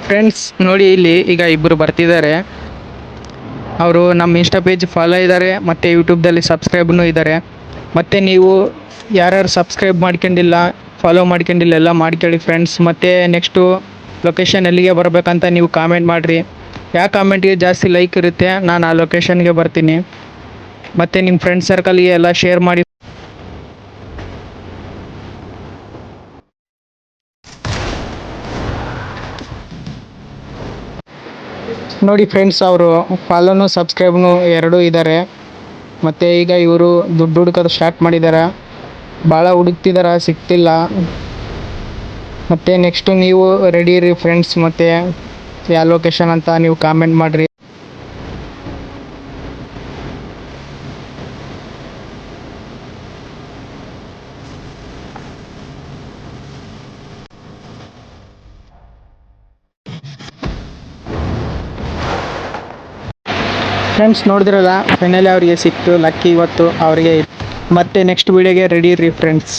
Friends ನೋಡಿ, ಇಲ್ಲಿ ಈಗ ಇಬ್ಬರು ಬರ್ತಿದ್ದಾರೆ. ಅವರು ನಮ್ಮ ಇನ್ಸ್ಟಾ ಪೇಜ್ ಫಾಲೋ ಇದ್ದಾರೆ ಮತ್ತು ಯೂಟ್ಯೂಬ್ದಲ್ಲಿ ಸಬ್ಸ್ಕ್ರೈಬ್ನೂ ಇದ್ದಾರೆ. ಮತ್ತು ನೀವು ಯಾರ್ಯಾರು ಸಬ್ಸ್ಕ್ರೈಬ್ ಮಾಡ್ಕೊಂಡಿಲ್ಲ, ಫಾಲೋ ಮಾಡ್ಕೊಂಡಿಲ್ಲ ಎಲ್ಲ ಮಾಡ್ಕೊಳ್ಳಿ ಫ್ರೆಂಡ್ಸ್. ಮತ್ತು ನೆಕ್ಸ್ಟು ಲೊಕೇಶನ್ ಎಲ್ಲಿಗೆ ಬರಬೇಕಂತ ನೀವು ಕಾಮೆಂಟ್ ಮಾಡಿರಿ. ಯಾವ ಕಾಮೆಂಟ್ಗೆ ಜಾಸ್ತಿ ಲೈಕ್ ಇರುತ್ತೆ ನಾನು ಆ ಲೊಕೇಶನ್ಗೆ ಬರ್ತೀನಿ. ಮತ್ತು ನಿಮ್ಮ ಫ್ರೆಂಡ್ ಸರ್ಕಲ್ಗೆ ಎಲ್ಲ ಶೇರ್ ಮಾಡಿ. ನೋಡಿ ಫ್ರೆಂಡ್ಸ್, ಅವರು ಫಾಲೋನು ಸಬ್ಸ್ಕ್ರೈಬ್ನು ಎರಡೂ ಇದ್ದಾರೆ. ಮತ್ತು ಈಗ ಇವರು ದುಡ್ಡು ಹುಡುಕೋದು ಸ್ಟಾರ್ಟ್ ಮಾಡಿದ್ದಾರೆ. ಭಾಳ ಹುಡುಕ್ತಿದ್ದಾರೆ, ಸಿಗ್ತಿಲ್ಲ. ಮತ್ತು ನೆಕ್ಸ್ಟು ನೀವು ರೆಡಿ ಇರಿ ಫ್ರೆಂಡ್ಸ್. ಮತ್ತು ಯಾವ ಲೊಕೇಶನ್ ಅಂತ ನೀವು ಕಾಮೆಂಟ್ ಮಾಡಿರಿ. ಫ್ರೆಂಡ್ಸ್ ನೋಡಿದ್ರಲ್ಲ, ಫೈನಲಿ ಅವರಿಗೆ ಸಿಕ್ತು ಲಕ್ಕಿ ಇವತ್ತು ಅವರಿಗೆ. ಮತ್ತೆ ನೆಕ್ಸ್ಟ್ ವೀಡಿಯೋಗೆ ರೆಡಿ ಇರಿ ಫ್ರೆಂಡ್ಸ್.